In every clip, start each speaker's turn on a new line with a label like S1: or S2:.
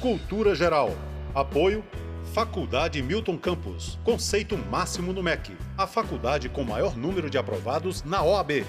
S1: Cultura Geral. Apoio Faculdade Milton Campos. Conceito máximo no MEC. A faculdade com maior número de aprovados na OAB.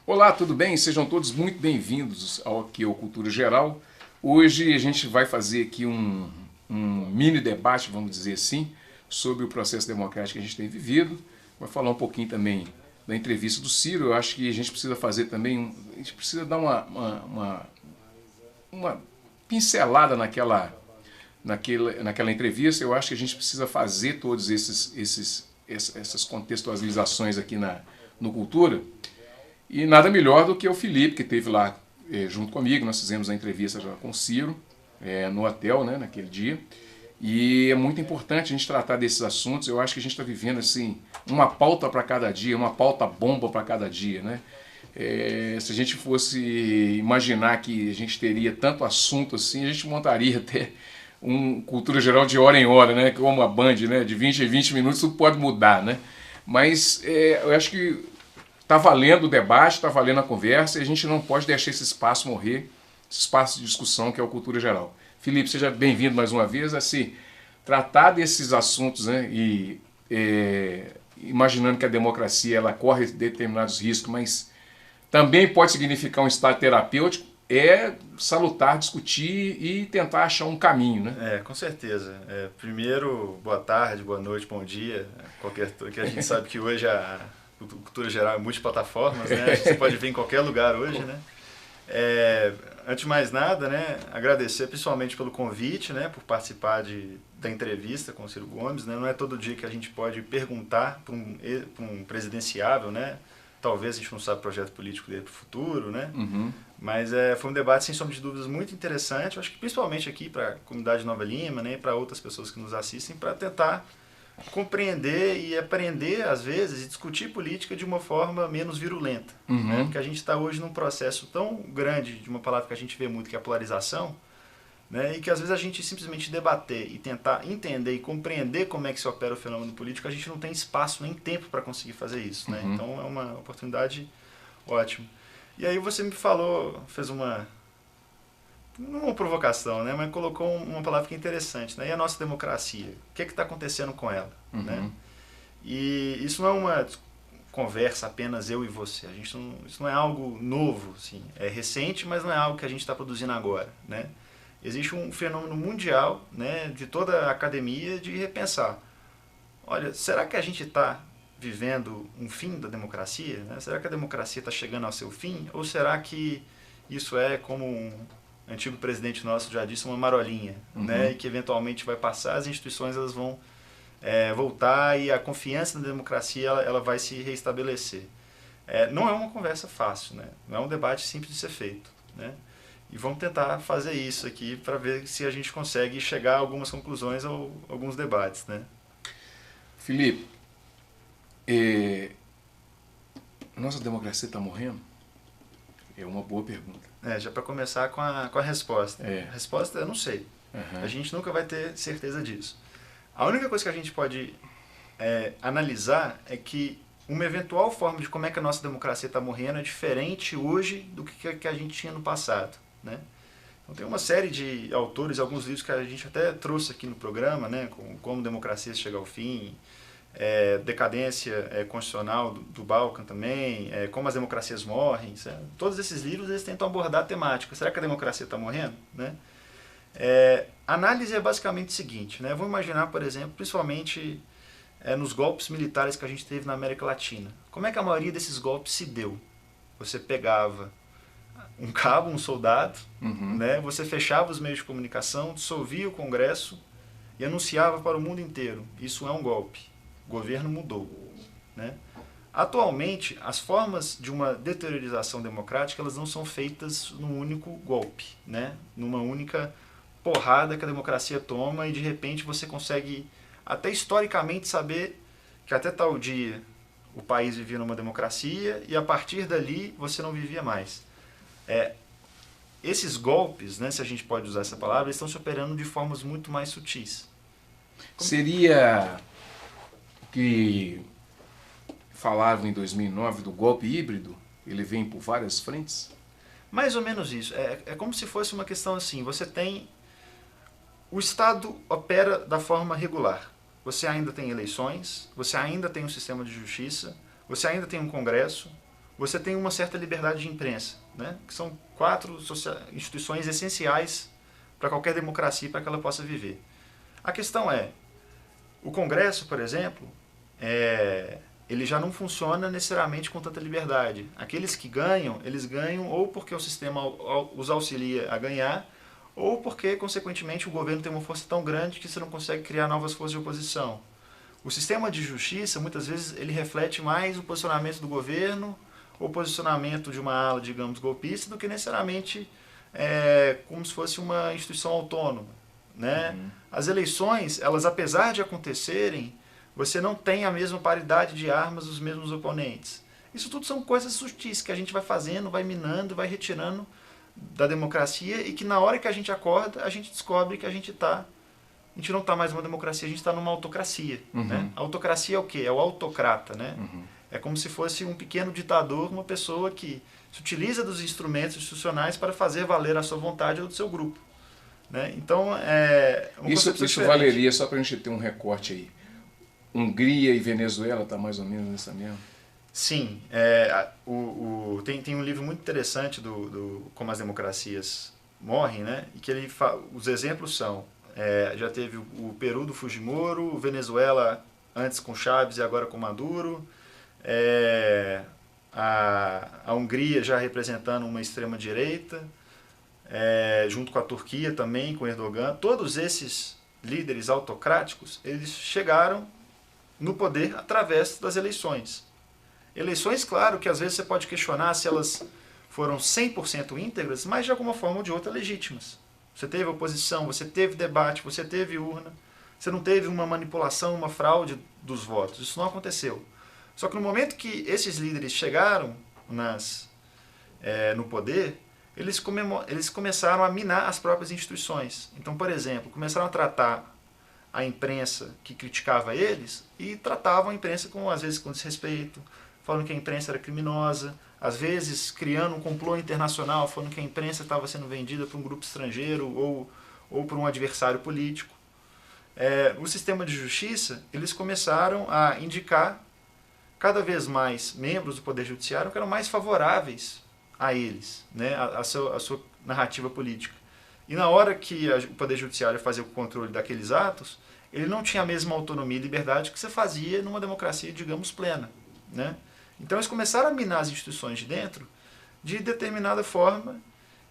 S2: Olá, tudo bem? Sejam todos muito bem-vindos aqui ao Cultura Geral. Hoje a gente vai fazer aqui um mini debate, vamos dizer assim, sobre o processo democrático que a gente tem vivido. Vai falar um pouquinho também da entrevista do Ciro. Eu acho que a gente precisa fazer também, a gente precisa dar uma pincelada naquela entrevista. Eu acho que a gente precisa fazer todas essas contextualizações aqui no Cultura. E nada melhor do que o Felipe, que esteve lá junto comigo. Nós fizemos a entrevista já com o Ciro, no hotel, né, naquele dia. E é muito importante a gente tratar desses assuntos. Eu acho que a gente está vivendo assim, uma pauta para cada dia, uma pauta bomba para cada dia, né? Se a gente fosse imaginar que a gente teria tanto assunto assim, a gente montaria até um Cultura Geral de hora em hora, né? Como a Band, né? De 20 em 20 minutos tudo pode mudar, né? Mas eu acho que está valendo o debate, está valendo a conversa, e a gente não pode deixar esse espaço morrer, esse espaço de discussão que é o Cultura Geral. Felipe, seja bem-vindo mais uma vez. Assim, tratar desses assuntos, né, e imaginando que a democracia ela corre determinados riscos, mas também pode significar um estado terapêutico, é salutar, discutir e tentar achar um caminho, né?
S3: Com certeza. Primeiro, boa tarde, boa noite, bom dia, que a gente sabe que hoje a Cultura Geral é multiplataformas, né? Você pode ver em qualquer lugar hoje, né? Antes de mais nada, né, agradecer principalmente pelo convite, né, por participar da entrevista com o Ciro Gomes, né? Não é todo dia que a gente pode perguntar para um presidenciável, né? Talvez a gente não sabe o projeto político dele para o futuro, né?
S2: Uhum.
S3: Mas foi um debate, sem sombra de dúvidas, muito interessante. Eu acho que principalmente aqui para a comunidade de Nova Lima, né, e para outras pessoas que nos assistem, para tentar compreender e aprender, às vezes, e discutir política de uma forma menos virulenta.
S2: Uhum.
S3: Né? Porque a gente está hoje num processo tão grande de uma palavra que a gente vê muito, que é a polarização, né? E que às vezes a gente simplesmente debater e tentar entender e compreender como é que se opera o fenômeno político, a gente não tem espaço nem tempo para conseguir fazer isso. Né?
S2: Uhum.
S3: Então é uma oportunidade ótima. E aí você me falou, fez uma provocação, né? Mas colocou uma palavra que é interessante, né? E a nossa democracia? O que está acontecendo com ela?
S2: Uhum.
S3: Né? E isso não é uma conversa apenas eu e você. Isso não é algo novo, assim. É recente, mas não é algo que a gente está produzindo agora, né? Existe um fenômeno mundial, né, de toda a academia de repensar. Olha, será que a gente está vivendo um fim da democracia? Né? Será que a democracia está chegando ao seu fim? Ou será que isso é como um antigo presidente nosso já disse, uma marolinha,
S2: uhum,
S3: né? E que eventualmente vai passar, as instituições elas vão voltar e a confiança na democracia ela vai se reestabelecer. Não é uma conversa fácil, né? Não é um debate simples de ser feito, né? E vamos tentar fazer isso aqui para ver se a gente consegue chegar a algumas conclusões ou alguns debates, né?
S2: Felipe, nossa democracia está morrendo? É uma boa pergunta.
S3: Já para começar com a resposta. A resposta eu não sei.
S2: Uhum.
S3: A gente nunca vai ter certeza disso. A única coisa que a gente pode analisar é que uma eventual forma de como é que a nossa democracia está morrendo é diferente hoje do que a gente tinha no passado. Né? Então tem uma série de autores, alguns livros que a gente até trouxe aqui no programa, né? Como democracia chega ao fim, decadência constitucional do Balkan também, como as democracias morrem. Certo? Todos esses livros eles tentam abordar a temática. Será que a democracia está morrendo? Né? A análise é basicamente o seguinte, né? Vamos imaginar, por exemplo, principalmente nos golpes militares que a gente teve na América Latina. Como é que a maioria desses golpes se deu? Você pegava um cabo, um soldado,
S2: uhum,
S3: né? Você fechava os meios de comunicação, dissolvia o Congresso e anunciava para o mundo inteiro, isso é um golpe. O governo mudou. Né? Atualmente, as formas de uma deteriorização democrática elas não são feitas num único golpe, né? Numa única porrada que a democracia toma e de repente você consegue até historicamente saber que até tal dia o país vivia numa democracia e a partir dali você não vivia mais. esses golpes, né, se a gente pode usar essa palavra, eles estão se operando de formas muito mais sutis.
S2: Seria que falavam em 2009 do golpe híbrido? Ele vem por várias frentes?
S3: Mais ou menos isso. É como se fosse uma questão assim, você tem... O Estado opera da forma regular. Você ainda tem eleições, você ainda tem um sistema de justiça, você ainda tem um Congresso, você tem uma certa liberdade de imprensa, né? Que são 4 instituições essenciais para qualquer democracia, para que ela possa viver. A questão é, o Congresso, por exemplo, ele já não funciona necessariamente com tanta liberdade. Aqueles que ganham, eles ganham ou porque o sistema os auxilia a ganhar, ou porque, consequentemente, o governo tem uma força tão grande que você não consegue criar novas forças de oposição. O sistema de justiça, muitas vezes, ele reflete mais o posicionamento do governo ou o posicionamento de uma ala, digamos, golpista, do que necessariamente como se fosse uma instituição autônoma, né? Uhum. As eleições, elas, apesar de acontecerem, você não tem a mesma paridade de armas dos mesmos oponentes. Isso tudo são coisas sutis que a gente vai fazendo, vai minando, vai retirando da democracia, e que na hora que a gente acorda, a gente descobre que a gente não está mais numa democracia, a gente está numa autocracia. Uhum. Né? A autocracia é o quê? É o autocrata. Né? Uhum. É como se fosse um pequeno ditador, uma pessoa que se utiliza dos instrumentos institucionais para fazer valer a sua vontade ou do seu grupo. Né? Então,
S2: isso valeria, só para a gente ter um recorte aí, Hungria e Venezuela está mais ou menos nessa mesma?
S3: Sim, tem um livro muito interessante do Como as Democracias Morrem, né? E que os exemplos são, já teve o Peru do Fujimori, Venezuela antes com Chávez e agora com Maduro, a Hungria já representando uma extrema-direita, junto com a Turquia também, com Erdogan. Todos esses líderes autocráticos, eles chegaram no poder através das eleições. Eleições, claro, que às vezes você pode questionar se elas foram 100% íntegras, mas de alguma forma ou de outra legítimas. Você teve oposição, você teve debate, você teve urna, você não teve uma manipulação, uma fraude dos votos. Isso não aconteceu. Só que no momento que esses líderes chegaram no poder, eles começaram a minar as próprias instituições. Então, por exemplo, começaram a tratar a imprensa que criticava eles e tratavam a imprensa, às vezes, com desrespeito, falando que a imprensa era criminosa, às vezes criando um complô internacional, falando que a imprensa estava sendo vendida para um grupo estrangeiro ou para um adversário político. O sistema de justiça, eles começaram a indicar cada vez mais membros do Poder Judiciário que eram mais favoráveis a eles, né, a sua narrativa política. E na hora que o Poder Judiciário fazia o controle daqueles atos, ele não tinha a mesma autonomia e liberdade que você fazia numa democracia, digamos, plena. Né? Então eles começaram a minar as instituições de dentro de determinada forma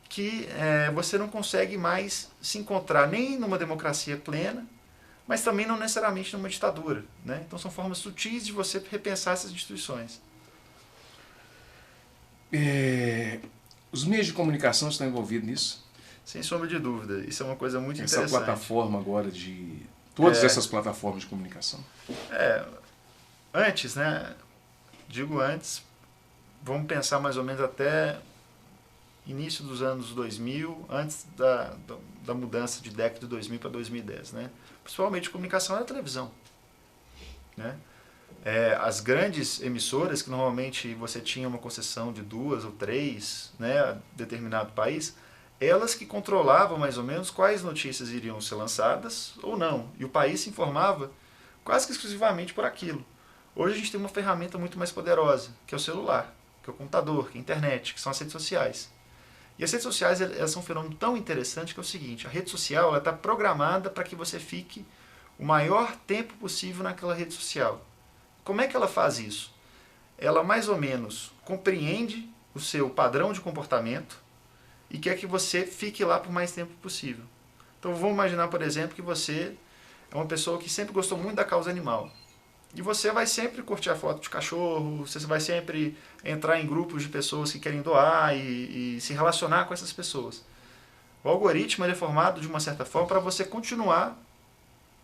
S3: que você não consegue mais se encontrar nem numa democracia plena, mas também não necessariamente numa ditadura. Né? Então são formas sutis de você repensar essas instituições.
S2: Os meios de comunicação estão envolvidos nisso?
S3: Sem sombra de dúvida. Isso é uma coisa muito interessante.
S2: Essa plataforma agora de... Todas essas plataformas de comunicação.
S3: Antes, né? Digo antes, vamos pensar mais ou menos até início dos anos 2000, antes da mudança de década de 2000 para 2010. Né? Principalmente de comunicação era a televisão. Né? As grandes emissoras, que normalmente você tinha uma concessão de 2 ou 3, né, a determinado país, elas que controlavam mais ou menos quais notícias iriam ser lançadas ou não. E o país se informava quase que exclusivamente por aquilo. Hoje a gente tem uma ferramenta muito mais poderosa, que é o celular, que é o computador, que é a internet, que são as redes sociais. E as redes sociais, elas são um fenômeno tão interessante que é o seguinte: a rede social está programada para que você fique o maior tempo possível naquela rede social. Como é que ela faz isso? Ela mais ou menos compreende o seu padrão de comportamento e quer que você fique lá por mais tempo possível. Então vamos imaginar, por exemplo, que você é uma pessoa que sempre gostou muito da causa animal. E você vai sempre curtir a foto de cachorro, você vai sempre entrar em grupos de pessoas que querem doar e se relacionar com essas pessoas. O algoritmo ele é formado de uma certa forma para você continuar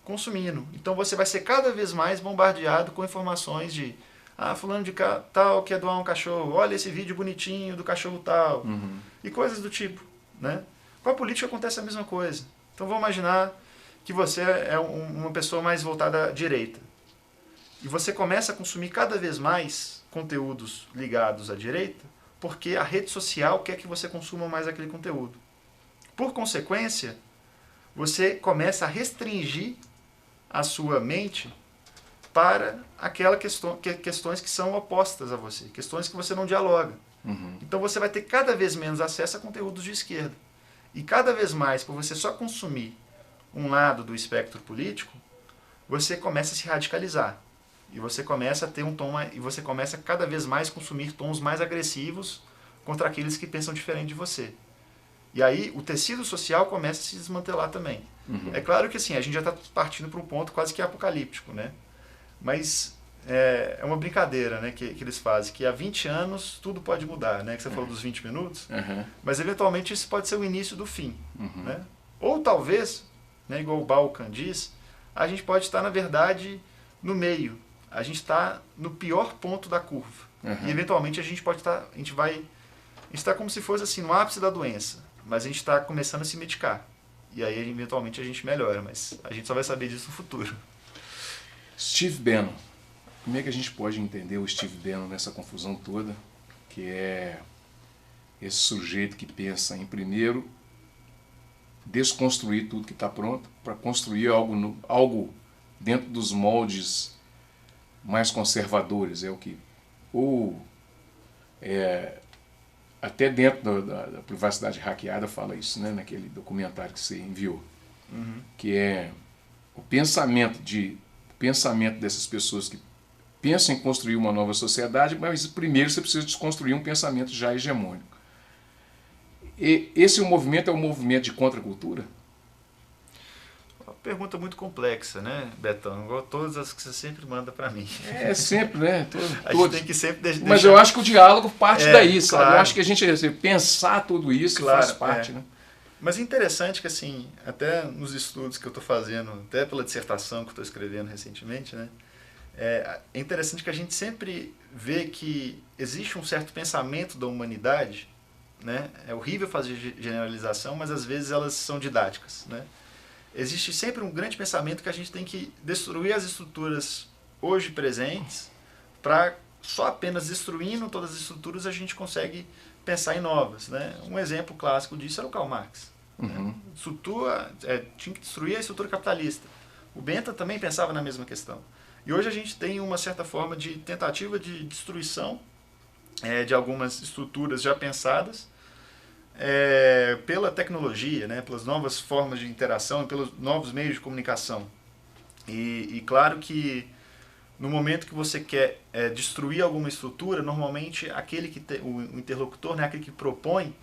S3: consumindo. Então você vai ser cada vez mais bombardeado com informações de fulano de tal quer doar um cachorro, olha esse vídeo bonitinho do cachorro tal, e coisas do tipo. né? Com a política acontece a mesma coisa. Então vamos imaginar que você é uma pessoa mais voltada à direita. E você começa a consumir cada vez mais conteúdos ligados à direita, porque a rede social quer que você consuma mais aquele conteúdo. Por consequência, você começa a restringir a sua mente para aquelas questões que são opostas a você, questões que você não dialoga. Então você vai ter cada vez menos acesso a conteúdos de esquerda. E cada vez mais, por você só consumir um lado do espectro político, você começa a se radicalizar. E você começa a ter e você começa cada vez mais a consumir tons mais agressivos contra aqueles que pensam diferente de você. E aí o tecido social começa a se desmantelar também. É claro que assim, a gente já está partindo para um ponto quase que apocalíptico, né? Mas é uma brincadeira, né, que eles fazem, que há 20 anos tudo pode mudar, né? Que você falou dos 20 minutos, mas eventualmente isso pode ser o início do fim. Né? Ou talvez, né, igual o Balkan diz, a gente pode estar, na verdade, no meio. A gente está no pior ponto da curva. E eventualmente a gente pode estar, a gente está como se fosse assim, no ápice da doença, mas a gente está começando a se medicar. E aí eventualmente a gente melhora, mas a gente só vai saber disso no futuro.
S2: Steve Bannon. Como é que a gente pode entender o Steve Bannon nessa confusão toda, que é esse sujeito que pensa em primeiro desconstruir tudo que está pronto para construir algo dentro dos moldes mais conservadores, é o que até dentro da privacidade hackeada fala isso, né, naquele documentário que você enviou, que é o pensamento dessas pessoas que pensam em construir uma nova sociedade, mas primeiro você precisa desconstruir um pensamento já hegemônico. E esse movimento é um movimento de contracultura?
S3: Uma pergunta muito complexa, né, Betão? Igual todas as que você sempre manda para mim.
S2: É sempre, né?
S3: A gente tem que sempre deixar...
S2: Mas eu acho que o diálogo parte daí, sabe?
S3: Claro.
S2: Eu acho que a gente pensar tudo isso faz parte, né?
S3: Mas é interessante que, assim, até nos estudos que eu estou fazendo, até pela dissertação que eu estou escrevendo recentemente, né, é interessante que a gente sempre vê que existe um certo pensamento da humanidade, né? É horrível fazer generalização, mas às vezes elas são didáticas, né? Existe sempre um grande pensamento que a gente tem que destruir as estruturas hoje presentes, para só apenas destruindo todas as estruturas a gente consegue pensar em novas, né? Um exemplo clássico disso era o Karl Marx. Né? Tinha que destruir a estrutura capitalista. O Bentham também pensava na mesma questão. E hoje a gente tem uma certa forma de tentativa de destruição de algumas estruturas já pensadas pela tecnologia, né, pelas novas formas de interação e pelos novos meios de comunicação. E claro que no momento que você quer destruir alguma estrutura, normalmente o interlocutor, né, aquele que propõe,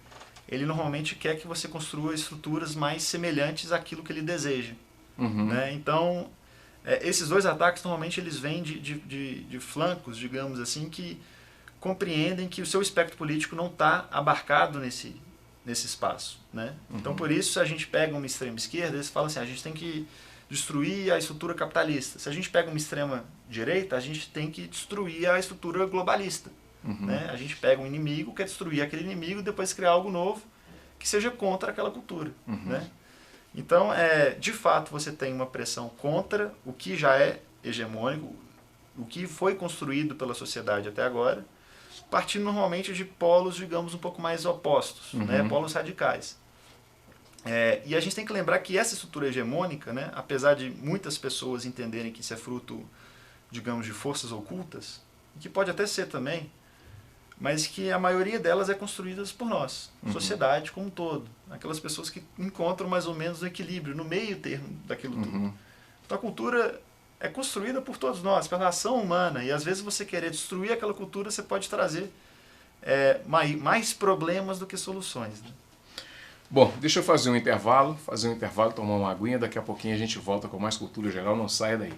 S3: ele normalmente quer que você construa estruturas mais semelhantes àquilo que ele deseja. Né? Então, esses dois ataques normalmente eles vêm de flancos, digamos assim, que compreendem que o seu espectro político não está abarcado nesse espaço. Né? Então, por isso, se a gente pega uma extrema esquerda, eles falam assim, a gente tem que destruir a estrutura capitalista. Se a gente pega uma extrema direita, a gente tem que destruir a estrutura globalista. Né? A gente pega um inimigo, quer destruir aquele inimigo e depois criar algo novo que seja contra aquela cultura. Né? Então, de fato, você tem uma pressão contra o que já é hegemônico, o que foi construído pela sociedade até agora, partindo normalmente de polos, digamos, um pouco mais opostos, né? Polos radicais. E a gente tem que lembrar que essa estrutura hegemônica, né, apesar de muitas pessoas entenderem que isso é fruto, digamos, de forças ocultas, que pode até ser também, mas que a maioria delas é construída por nós, sociedade como um todo. Aquelas pessoas que encontram mais ou menos o equilíbrio, no meio termo daquilo tudo. Então a cultura é construída por todos nós, pela ação humana, e às vezes você querer destruir aquela cultura, você pode trazer mais problemas do que soluções. Né?
S2: Bom, deixa eu fazer um intervalo, tomar uma aguinha, daqui a pouquinho a gente volta com mais Cultura Geral, não saia daí.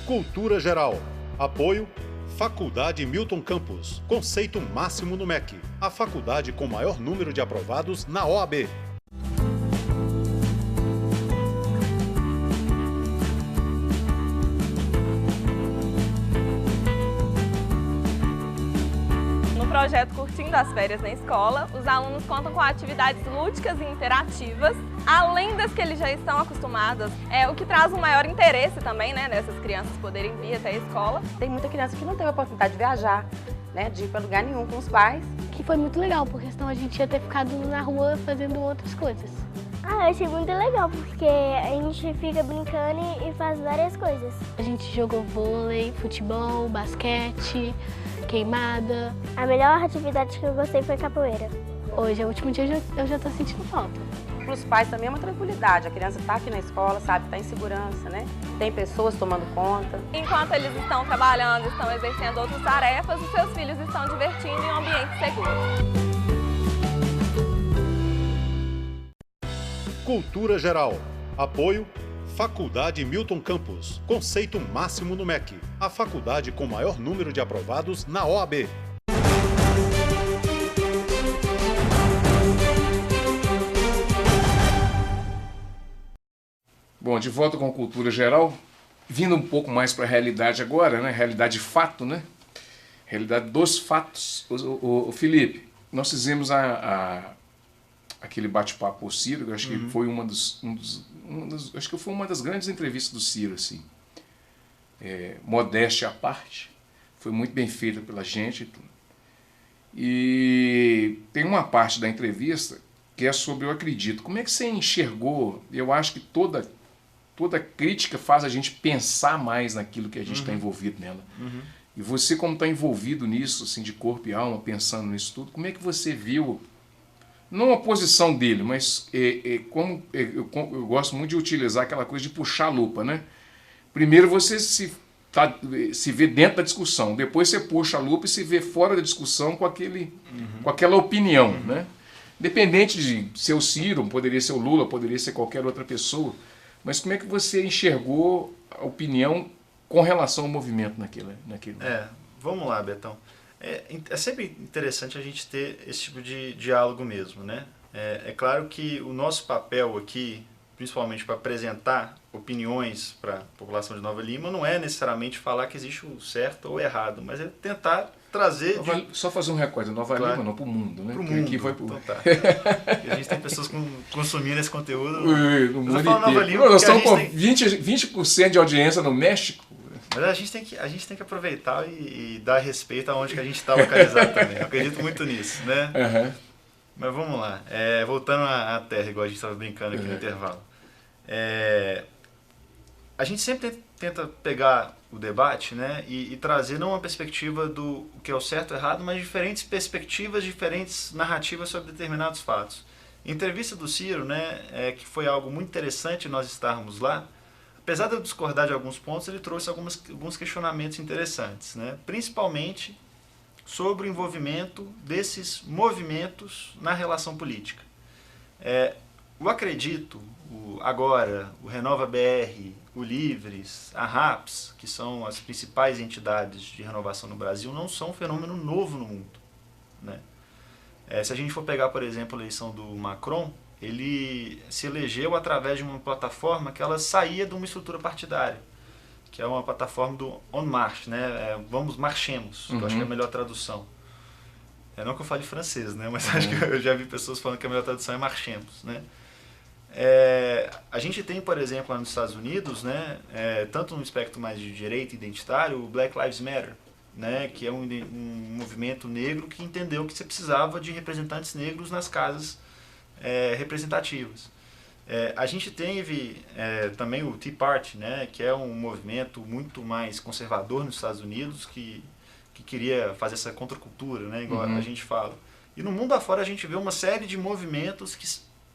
S1: Cultura Geral. Apoio Faculdade Milton Campos. Conceito máximo no MEC. A faculdade com maior número de aprovados na OAB.
S4: projeto Curtindo as Férias na Escola, os alunos contam com atividades lúdicas e interativas, além das que eles já estão acostumados, o que traz um maior interesse também, né, nessas crianças poderem vir até a escola.
S5: Tem muita criança que não teve a oportunidade de viajar, né, de ir para lugar nenhum com os pais.
S6: Que foi muito legal, porque senão a gente ia ter ficado na rua fazendo outras coisas.
S7: Eu achei muito legal, porque a gente fica brincando e faz várias coisas.
S6: A gente jogou vôlei, futebol, basquete, queimada.
S7: A melhor atividade que eu gostei foi capoeira.
S6: Hoje é o último dia, eu já tô sentindo falta.
S5: Para os pais também é uma tranquilidade, a criança está aqui na escola, sabe, está em segurança, né? Tem pessoas tomando conta.
S4: Enquanto eles estão trabalhando, estão exercendo outras tarefas, os seus filhos estão divertindo em um ambiente seguro.
S1: Cultura Geral. Apoio Faculdade Milton Campos. Conceito máximo no MEC. A faculdade com maior número de aprovados na OAB.
S2: Bom, de volta com Cultura Geral, vindo um pouco mais para a realidade agora, né? Realidade de fato, né? Realidade dos fatos. O Felipe, nós fizemos aquele bate-papo com o Ciro, eu acho que foi acho que foi uma das grandes entrevistas do Ciro, assim. Modéstia à parte, foi muito bem feita pela gente. E tem uma parte da entrevista que é sobre eu acredito. Como é que você enxergou? Eu acho que toda crítica faz a gente pensar mais naquilo que a gente está envolvido nela. E você, como está envolvido nisso, assim, de corpo e alma, pensando nisso tudo, como é que você viu, não a posição dele, mas eu gosto muito de utilizar aquela coisa de puxar a lupa, né? Primeiro você se vê dentro da discussão, depois você puxa a lupa e se vê fora da discussão com aquela opinião, né? Independente de ser o Ciro, poderia ser o Lula, poderia ser qualquer outra pessoa, mas como é que você enxergou a opinião com relação ao movimento naquele?
S3: Vamos lá, Betão. É sempre interessante a gente ter esse tipo de diálogo mesmo, né? É claro que o nosso papel aqui, principalmente para apresentar opiniões para a população de Nova Lima, não é necessariamente falar que existe o certo ou o errado, mas é tentar trazer...
S2: Só fazer um recorde, Nova Lima não, para o mundo, né?
S3: Para o mundo,
S2: aqui foi
S3: então tá. A gente tem pessoas consumindo esse conteúdo
S2: no mundo inteiro.
S3: Nova Lima,
S2: nós estamos com 20% de audiência no México.
S3: Mas a gente tem que aproveitar e dar respeito aonde que a gente está localizado também. Eu acredito muito nisso, né? Mas vamos lá. Voltando à terra, igual a gente estava brincando aqui no intervalo. A gente sempre tenta pegar o debate, né, e trazer não uma perspectiva do que é o certo ou errado, mas diferentes perspectivas, diferentes narrativas sobre determinados fatos. A entrevista do Ciro, né, que foi algo muito interessante nós estarmos lá, apesar de eu discordar de alguns pontos, ele trouxe alguns questionamentos interessantes, né? Principalmente sobre o envolvimento desses movimentos na relação política. O Acredito, o Renova BR, o Livres, a RAPS, que são as principais entidades de renovação no Brasil, não são um fenômeno novo no mundo, né? Se a gente for pegar, por exemplo, a eleição do Macron, ele se elegeu através de uma plataforma que ela saía de uma estrutura partidária, que é uma plataforma do On Marche, né? Vamos, marchemos, que eu acho que é a melhor tradução. Não que eu fale francês, né? Mas acho que eu já vi pessoas falando que a melhor tradução é marchemos, né? A gente tem, por exemplo, lá nos Estados Unidos, né, tanto no espectro mais de direita identitário, o Black Lives Matter, né, que é um movimento negro que entendeu que você precisava de representantes negros nas casas representativas. A gente teve também o Tea Party, né, que é um movimento muito mais conservador nos Estados Unidos, que queria fazer essa contracultura, né, igual a gente fala. E no mundo afora a gente vê uma série de movimentos que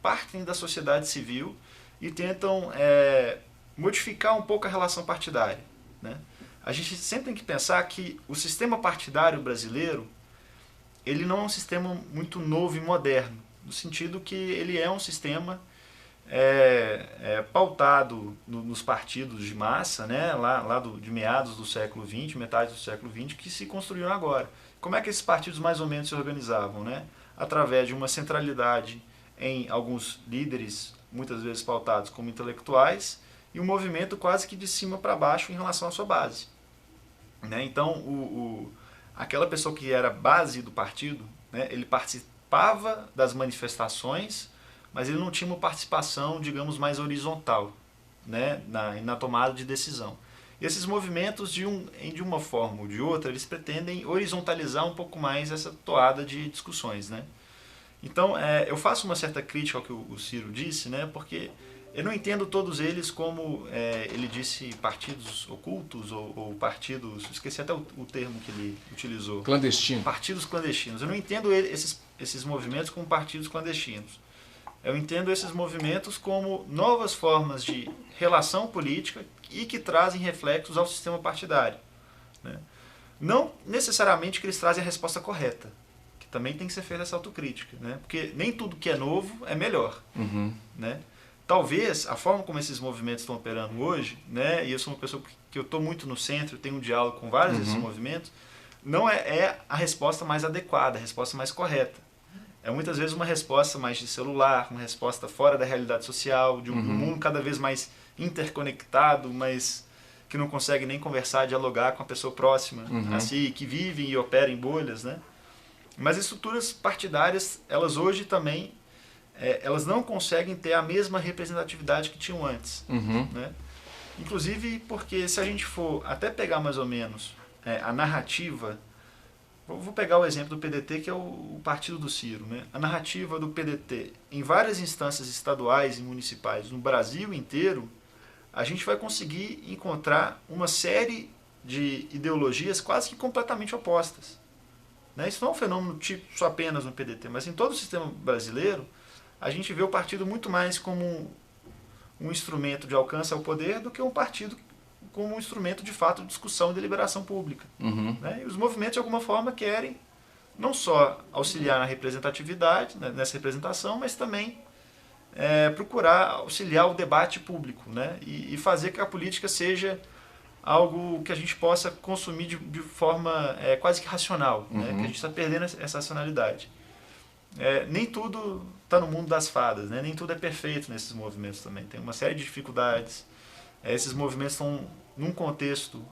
S3: partem da sociedade civil e tentam modificar um pouco a relação partidária, né? A gente sempre tem que pensar que o sistema partidário brasileiro, ele não é um sistema muito novo e moderno, no sentido que ele é um sistema pautado nos partidos de massa, né? lá de meados do século XX, metade do século XX, que se construíram agora. Como é que esses partidos mais ou menos se organizavam, né? Através de uma centralidade em alguns líderes, muitas vezes pautados como intelectuais, e um movimento quase que de cima para baixo em relação à sua base, né? Então, aquela pessoa que era base do partido, né, ele participava das manifestações, mas ele não tinha uma participação, digamos, mais horizontal, né, na tomada de decisão. E esses movimentos, de uma forma ou de outra, eles pretendem horizontalizar um pouco mais essa toada de discussões, né? Então, eu faço uma certa crítica ao que o Ciro disse, né, porque eu não entendo todos eles como, ele disse, partidos ocultos ou partidos, esqueci até o termo que ele utilizou.
S2: Clandestino.
S3: Partidos clandestinos. Eu não entendo esses movimentos como partidos clandestinos. Eu entendo esses movimentos como novas formas de relação política e que trazem reflexos ao sistema partidário, né? Não necessariamente que eles trazem a resposta correta, que também tem que ser feita essa autocrítica, né? Porque nem tudo que é novo é melhor, né? Talvez a forma como esses movimentos estão operando hoje, né? E eu sou uma pessoa que eu estou muito no centro, tenho um diálogo com vários desses movimentos, não é a resposta mais adequada, a resposta mais correta. É muitas vezes uma resposta mais de celular, uma resposta fora da realidade social, de um mundo cada vez mais interconectado, mas que não consegue nem conversar, dialogar com a pessoa próxima a si, que vivem e operam em bolhas, né? Mas as estruturas partidárias, elas hoje também, elas não conseguem ter a mesma representatividade que tinham antes, né? Inclusive porque se a gente for até pegar mais ou menos a narrativa. Vou pegar o exemplo do PDT, que é o partido do Ciro, né? A narrativa do PDT em várias instâncias estaduais e municipais no Brasil inteiro, a gente vai conseguir encontrar uma série de ideologias quase que completamente opostas, né? Isso não é um fenômeno tipo só apenas no PDT, mas em todo o sistema brasileiro, a gente vê o partido muito mais como um instrumento de alcance ao poder do que um partido como um instrumento de fato de discussão e deliberação pública, né? E os movimentos de alguma forma querem não só auxiliar na representatividade, né, nessa representação, mas também procurar auxiliar o debate público, né? E fazer que a política seja algo que a gente possa consumir de forma quase que racional, né? Que a gente está perdendo essa racionalidade. Nem tudo está no mundo das fadas, né? Nem tudo é perfeito nesses movimentos também, tem uma série de dificuldades. Esses movimentos estão num contexto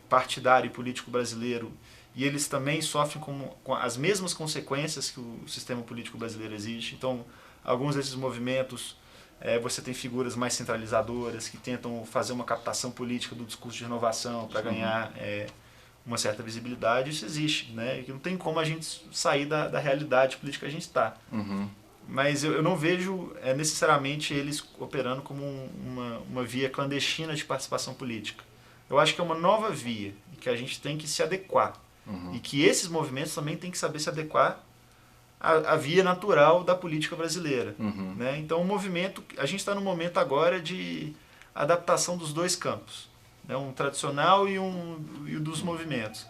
S3: partidário e político brasileiro e eles também sofrem com as mesmas consequências que o sistema político brasileiro exige. Então, alguns desses movimentos, você tem figuras mais centralizadoras que tentam fazer uma captação política do discurso de renovação para ganhar uma certa visibilidade. Isso existe, né? E não tem como a gente sair da realidade política que a gente está. Mas eu não vejo necessariamente eles operando como uma via clandestina de participação política. Eu acho que é uma nova via e que a gente tem que se adequar. E que esses movimentos também têm que saber se adequar à via natural da política brasileira, né? Então, a gente está no momento agora de adaptação dos dois campos, né? Um tradicional e o dos movimentos.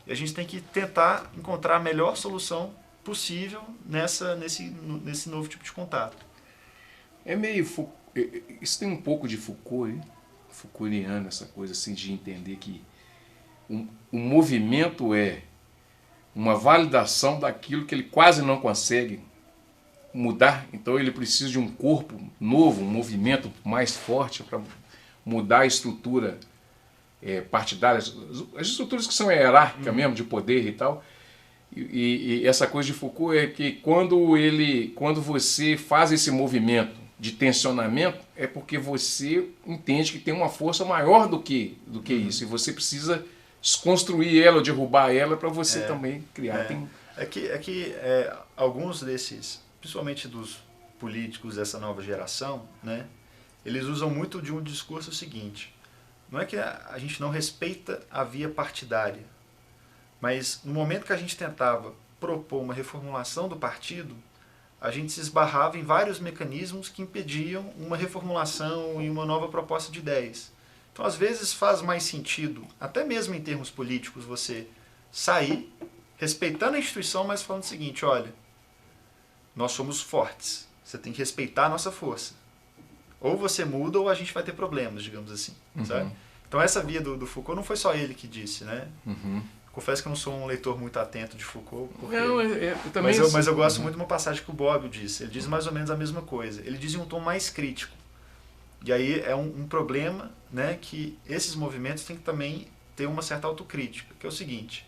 S3: E a gente tem que tentar encontrar a melhor solução possível nesse novo tipo de contato.
S2: Isso tem um pouco de Foucault, Foucaultiano, essa coisa assim de entender que o movimento é uma validação daquilo que ele quase não consegue mudar, então ele precisa de um corpo novo, um movimento mais forte para mudar a estrutura partidária, as estruturas que são hierárquicas mesmo, de poder e tal. E essa coisa de Foucault é que quando você faz esse movimento de tensionamento, é porque você entende que tem uma força maior do que isso, e você precisa desconstruir ela, derrubar ela para você também criar.
S3: Alguns desses, principalmente dos políticos dessa nova geração, né, eles usam muito de um discurso seguinte: não é que a gente não respeita a via partidária, mas no momento que a gente tentava propor uma reformulação do partido, a gente se esbarrava em vários mecanismos que impediam uma reformulação e uma nova proposta de ideias. Então, às vezes, faz mais sentido, até mesmo em termos políticos, você sair, respeitando a instituição, mas falando o seguinte: olha, nós somos fortes, você tem que respeitar a nossa força. Ou você muda ou a gente vai ter problemas, digamos assim. Sabe? Então, essa via do Foucault não foi só ele que disse, né? Confesso que eu não sou um leitor muito atento de Foucault, mas eu gosto muito de uma passagem que o Bobbio disse. Ele diz mais ou menos a mesma coisa. Ele diz em um tom mais crítico. E aí é um problema, né, que esses movimentos têm que também ter uma certa autocrítica, que é o seguinte: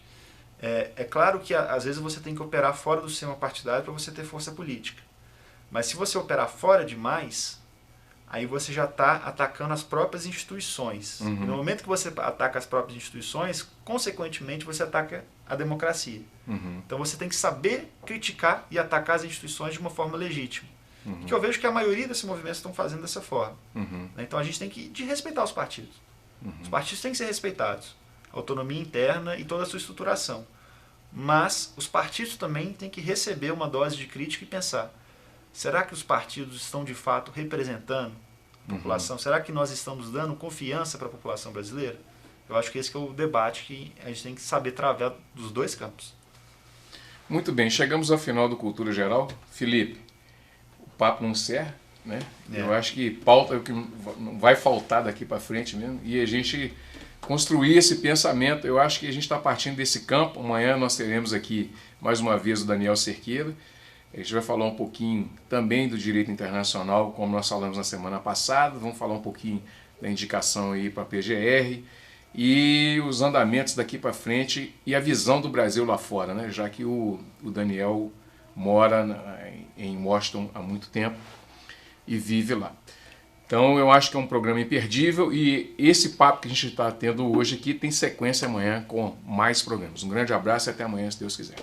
S3: É claro que às vezes você tem que operar fora do sistema partidário para você ter força política. Mas se você operar fora demais, aí você já está atacando as próprias instituições.
S2: Uhum.
S3: No momento que você ataca as próprias instituições, consequentemente você ataca a democracia.
S2: Uhum.
S3: Então você tem que saber criticar e atacar as instituições de uma forma legítima.
S2: Uhum.
S3: Que eu vejo que a maioria desses movimentos estão fazendo dessa forma.
S2: Uhum.
S3: Então a gente tem que respeitar os partidos.
S2: Uhum.
S3: Os partidos têm que ser respeitados. Autonomia interna e toda a sua estruturação. Mas os partidos também têm que receber uma dose de crítica e pensar: será que os partidos estão de fato representando a população? Será que nós estamos dando confiança para a população brasileira? Eu acho que esse que é o debate que a gente tem que saber travar dos dois campos.
S2: Muito bem, chegamos ao final do Cultura Geral. Felipe, o papo não encerra, né? Eu acho que pauta é o que não vai faltar daqui para frente mesmo. E a gente construir esse pensamento, eu acho que a gente está partindo desse campo. Amanhã nós teremos aqui mais uma vez o Daniel Cerqueira. A gente vai falar um pouquinho também do direito internacional, como nós falamos na semana passada. Vamos falar um pouquinho da indicação aí para a PGR e os andamentos daqui para frente e a visão do Brasil lá fora, né? Já que o Daniel mora em Washington há muito tempo e vive lá. Então eu acho que é um programa imperdível e esse papo que a gente está tendo hoje aqui tem sequência amanhã com mais programas. Um grande abraço e até amanhã, se Deus quiser.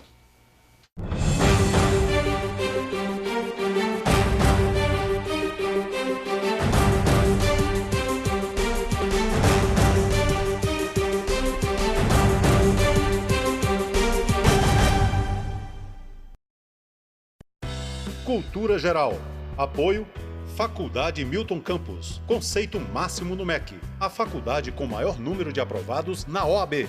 S1: Cultura Geral. Apoio Faculdade Milton Campos. Conceito máximo no MEC. A faculdade com maior número de aprovados na OAB.